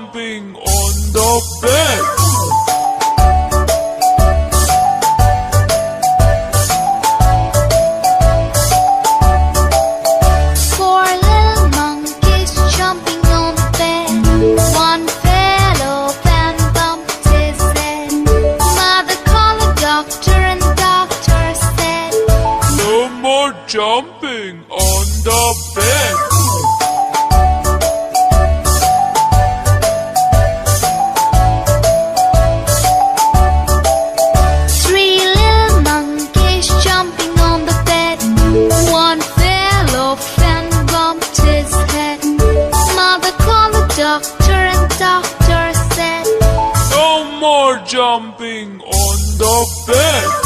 jumping on the bed. Four little monkeys jumping on the bed. One fell off and bumped his head. Mother called the doctor and doctor said, No more jumping on the bed. Three little monkeys jumping on the bed. One fell off and bumped his head. Mother called the doctor and doctor said, No more jumping on the bed.